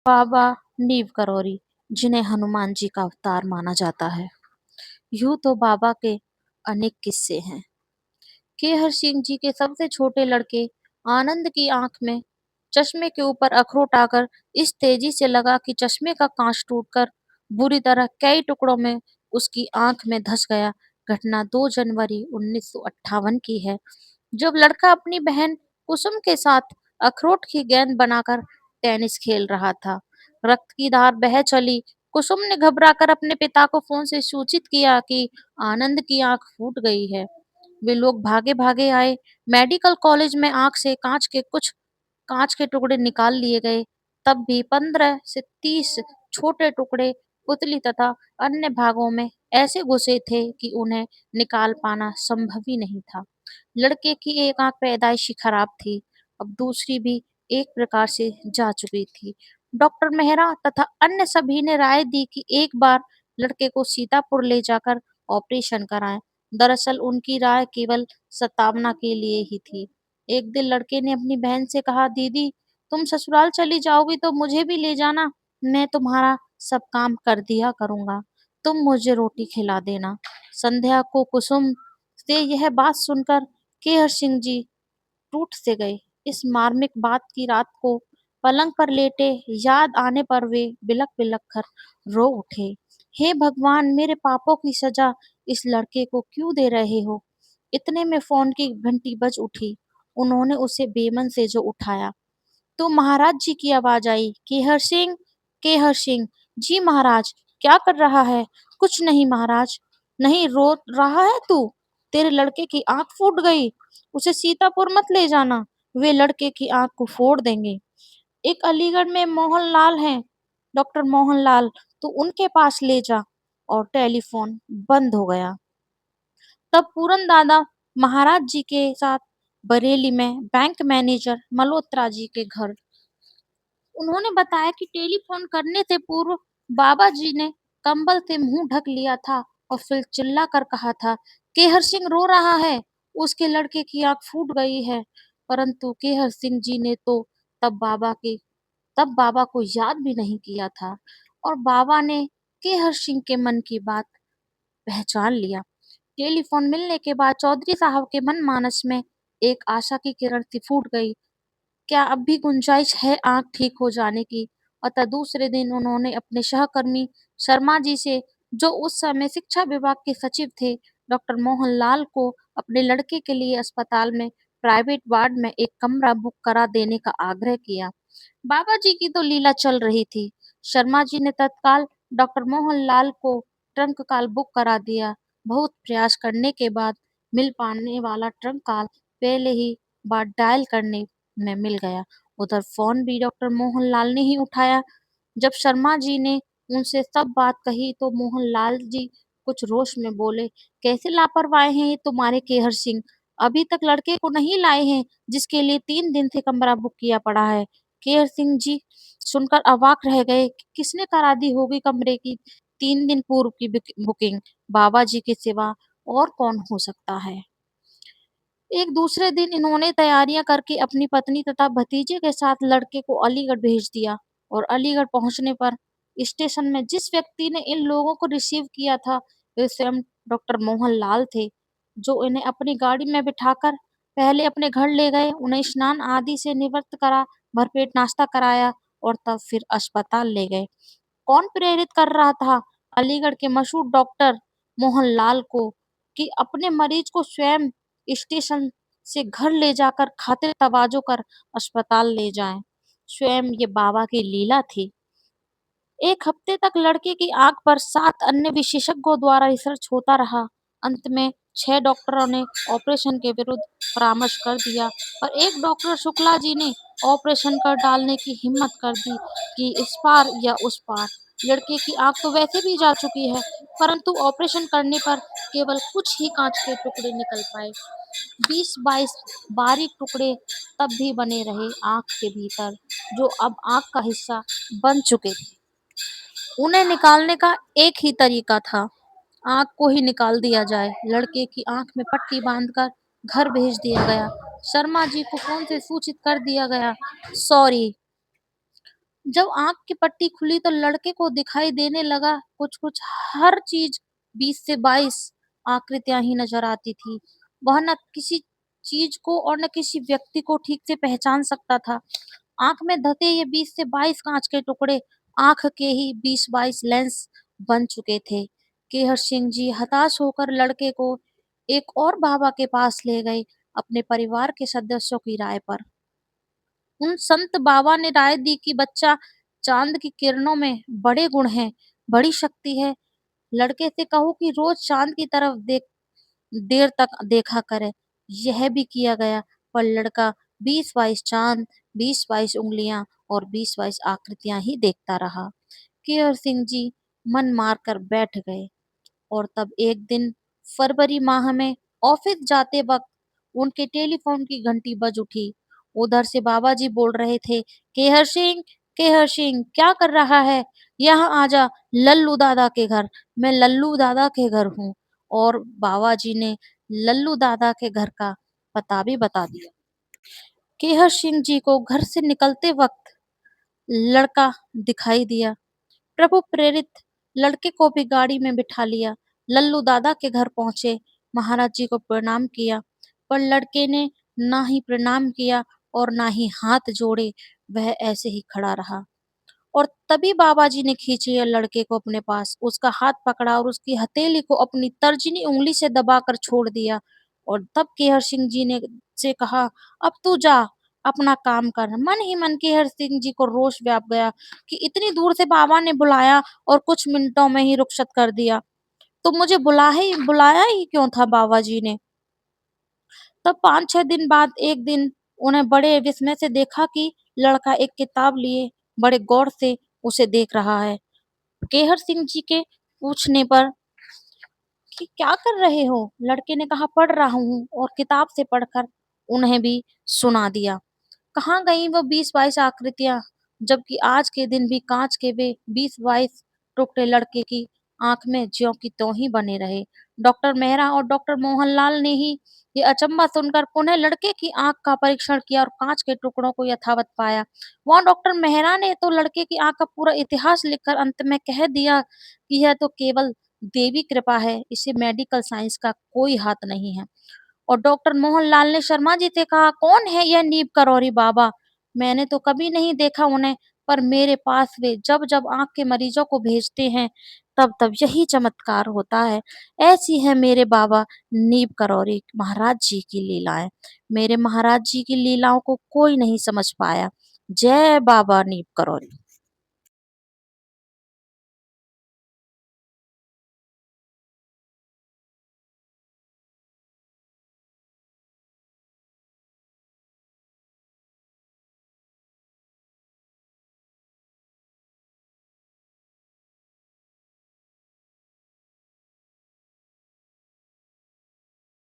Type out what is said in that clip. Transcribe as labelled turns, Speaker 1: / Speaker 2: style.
Speaker 1: बाबा नीव करौरी, जिन्हें हनुमान जी का अवतार माना जाता है। यूं तो बाबा के अनेक किस्से हैं। केहर सिंह जी के सबसे छोटे लड़के आनंद की आंख में चश्मे के ऊपर अखरोट आकर इस तेजी से लगा कि चश्मे का कांच टूटकर बुरी तरह कई टुकड़ों में उसकी आंख में धंस गया। घटना 2 जनवरी 1958 की है, जब लड़का अपनी बहन कुसुम के साथ अखरोट की गेंद बनाकर टेनिस खेल रहा था। रक्त की धार बह चली। कुसुम ने घबराकर अपने पिता को फोन से सूचित किया कि आनंद की आंख फूट गई है। वे लोग भागे भागे आए। मेडिकल कॉलेज में आंख से कांच के टुकड़े निकाल लिए गए। तब भी 15 से 30 छोटे टुकड़े पुतली तथा अन्य भागों में ऐसे घुसे थे कि उन्हें निकाल पाना संभव ही नहीं था। लड़के की एक आंख पैदाइशी खराब थी, अब दूसरी भी एक प्रकार से जा चुकी थी। डॉक्टर मेहरा तथा अन्य सभी ने राय दी कि एक बार लड़के को सीतापुर ले जाकर ऑपरेशन कराएं। दरअसल उनकी राय केवल सतावना के लिए ही थी। एक दिन लड़के ने अपनी बहन से कहा, दीदी, तुम ससुराल चली जाओगी तो मुझे भी ले जाना। मैं तुम्हारा सब काम कर दिया करूंगा। तुम मुझे रोटी खिला देना। संध्या को कुसुम से यह बात सुनकर केहर सिंह जी टूट से गए। इस मार्मिक बात की रात को पलंग पर लेटे याद आने पर वे बिलक बिलक कर रो उठे। हे भगवान, मेरे पापों की सजा इस लड़के को क्यों दे रहे हो? इतने में फोन की घंटी बज उठी। उन्होंने उसे बेमन से जो उठाया तो महाराज जी की आवाज आई, केहर सिंह, केहर सिंह। जी महाराज, क्या कर रहा है? कुछ नहीं महाराज। नहीं रो रहा है तू? तेरे लड़के की आंख फूट गई। उसे सीतापुर मत ले जाना, वे लड़के की आंख को फोड़ देंगे। एक अलीगढ़ में मोहनलाल हैं, डॉक्टर मोहनलाल, तो उनके पास ले जा। और टेलीफोन बंद हो गया। तब पूरन दादा महाराज जी के साथ बरेली में बैंक मैनेजर मल्होत्रा जी के घर। उन्होंने बताया कि टेलीफोन करने से पूर्व बाबा जी ने कंबल से मुंह ढक लिया था और फिर चिल्ला कर कहा था, केहर सिंह रो रहा है, उसके लड़के की आंख फूट गई है। परंतु केहर सिंह जी ने तो तब बाबा के तब बाबा को याद भी नहीं किया था, और बाबा ने केहर सिंह के मन की बात पहचान लिया। टेलीफोन मिलने के बाद चौधरी साहब के मन मानस में एक आशा की किरण सी फूट गई। क्या अब भी गुंजाइश है आंख ठीक हो जाने की? अतः दूसरे दिन उन्होंने अपने सहकर्मी शर्मा जी से, जो उस समय शिक्षा विभाग के सचिव थे, डॉक्टर मोहनलाल को अपने लड़के के लिए अस्पताल में प्राइवेट वार्ड में एक कमरा बुक करा देने का आग्रह किया। बाबा जी की तो लीला चल रही थी। शर्मा जी ने तत्काल डॉक्टर मोहनलाल को ट्रंक कॉल बुक करा दिया। बहुत प्रयास करने के बाद मिल पाने वाला ट्रंक कॉल पहले ही बार डायल करने में मिल गया। उधर फोन भी डॉक्टर मोहनलाल ने ही उठाया। जब शर्मा जी ने उनसे सब बात कही तो मोहनलाल जी कुछ रोष में बोले, कैसे लापरवाह हैं ये तुम्हारे केहर सिंह? अभी तक लड़के को नहीं लाए हैं, जिसके लिए 3 दिन से कमरा बुक किया पड़ा है। केहर सिंह जी सुनकर अवाक रह गए कि किसने करा दी होगी कमरे की 3 दिन पूर्व की बुकिंग। बाबा जी के सिवा और कौन हो सकता है? एक दूसरे दिन इन्होंने तैयारियां करके अपनी पत्नी तथा भतीजे के साथ लड़के को अलीगढ़ भेज दिया। और अलीगढ़ पहुंचने पर स्टेशन में जिस व्यक्ति ने इन लोगों को रिसीव किया था, वे स्वयं डॉक्टर मोहनलाल थे, जो इन्हें अपनी गाड़ी में बिठाकर पहले अपने घर ले गए, उन्हें स्नान आदि से निवृत्त करा, भरपेट नाश्ता कराया और तब फिर अस्पताल ले गए। कौन प्रेरित कर रहा था अलीगढ़ के मशहूर डॉक्टर मोहनलाल को कि अपने मरीज को स्वयं स्टेशन से घर ले जाकर खातिर तवाजो कर अस्पताल ले जाएं? स्वयं ये बाबा की लीला थी। एक हफ्ते तक लड़के की आंख पर 7 अन्य विशेषज्ञों द्वारा रिसर्च होता रहा। अंत में 6 डॉक्टरों ने ऑपरेशन के विरुद्ध परामर्श कर दिया, और एक डॉक्टर शुक्ला जी ने ऑपरेशन कर डालने की हिम्मत कर दी कि इस पार या उस पार। लड़के की आंख तो वैसे भी जा चुकी है, परंतु ऑपरेशन करने पर केवल कुछ ही कांच के टुकड़े निकल पाए। 20-22 बारीक टुकड़े तब भी बने रहे आंख के भीतर, जो अब आंख का हिस्सा बन चुके थे। उन्हें निकालने का एक ही तरीका था, आंख को ही निकाल दिया जाए। लड़के की आंख में पट्टी बांधकर घर भेज दिया गया। शर्मा जी को फोन से सूचित कर दिया गया, सॉरी, जब आँख की पट्टी खुली तो लड़के को दिखाई देने लगा कुछ-कुछ हर चीज़ 20 से 22 आकृतियाँ ही नज़र आती थी। वह ना किसी चीज़ को और ना किसी व्यक्ति को ठीक से पहचान सकता था। आँख में धँसे ये 20 से 22 काँच के टुकड़े आँख के ही 20-22 लेंस बन चुके थे। केहर सिंह जी हताश होकर लड़के को एक और बाबा के पास ले गए, अपने परिवार के सदस्यों की राय पर। उन संत बाबा ने राय दी कि बच्चा चाँद की किरणों में बड़े गुण हैं, बड़ी शक्ति है। लड़के से कहो कि रोज़ चाँद की तरफ देर तक देखा करे। यह भी किया गया, पर लड़का 20-22 चाँद, 20-22 उँगलियाँ और 20-22 आकृतियाँ ही देखता रहा। केहर सिंह जी मन मार कर बैठ गए। और तब एक दिन फरवरी माह में ऑफिस जाते वक्त उनके टेलीफोन की घंटी बज उठी। उधर से बाबा जी बोल रहे थे, केहर सिंह क्या कर रहा है? यहाँ आजा लल्लू दादा के घर। मैं लल्लू दादा के घर हूँ। और बाबा जी ने लल्लू दादा के घर का पता भी बता दिया। केहर सिंह जी को घर से निकलते वक्त लड़का दिखाई दिया। प्रभु प्रेरित लड़के को भी गाड़ी में बिठा लिया। लल्लू दादा के घर पहुंचे, महाराज जी को प्रणाम किया, पर लड़के ने ना ही प्रणाम किया और ना ही हाथ जोड़े, वह ऐसे ही खड़ा रहा। और तभी बाबा जी ने खींच लिया लड़के को अपने पास, उसका हाथ पकड़ा और उसकी हथेली को अपनी तर्जनी उंगली से दबाकर छोड़ दिया। और तब केहर सिंह जी ने से कहा, अब तू जा, अपना काम कर। मन ही मन केहर सिंह जी को रोष व्याप गया कि इतनी दूर से बाबा ने बुलाया और कुछ मिनटों में ही रुखसत कर दिया, तो मुझे बुलाया ही क्यों था बाबा जी ने? तब 5-6 दिन बाद एक दिन उन्हें बड़े विस्मय से देखा कि लड़का एक किताब लिए बड़े गौर से उसे देख रहा है। केहर सिंह जी के पूछने पर कि क्या कर रहे हो? लड़के ने कहा पढ़ रहा हूँ और किताब से पढ़कर उन्हें भी सुना दिया। कहाँ गईं वो 20-22 आकृतियाँ, जबकि आज के दिन भी काँच के वे 20-22 टुकड़े लड़के की आँख में ज्यों की त्यों ही बने रहे। डॉक्टर मेहरा और डॉक्टर मोहनलाल ने ही ये अचंभा सुनकर पुनः लड़के की आँख का परीक्षण किया और काँच के टुकड़ों को यथावत पाया। वहाँ डॉक्टर मेहरा ने तो लड़के की आँख का पूरा इतिहास लिखकर अंत में कह दिया कि यह तो केवल देवी कृपा है, इसे मेडिकल साइंस का कोई हाथ नहीं है। और डॉक्टर मोहनलाल ने शर्मा जी से कहा, कौन है यह नीम करौरी बाबा? मैंने तो कभी नहीं देखा उन्हें, पर मेरे पास वे जब जब आंख के मरीजों को भेजते हैं तब तब यही चमत्कार होता है। ऐसी है मेरे बाबा नीम करौरी महाराज जी की लीलाएं। मेरे महाराज जी की लीलाओं को कोई नहीं समझ पाया। जय बाबा नीम करौरी।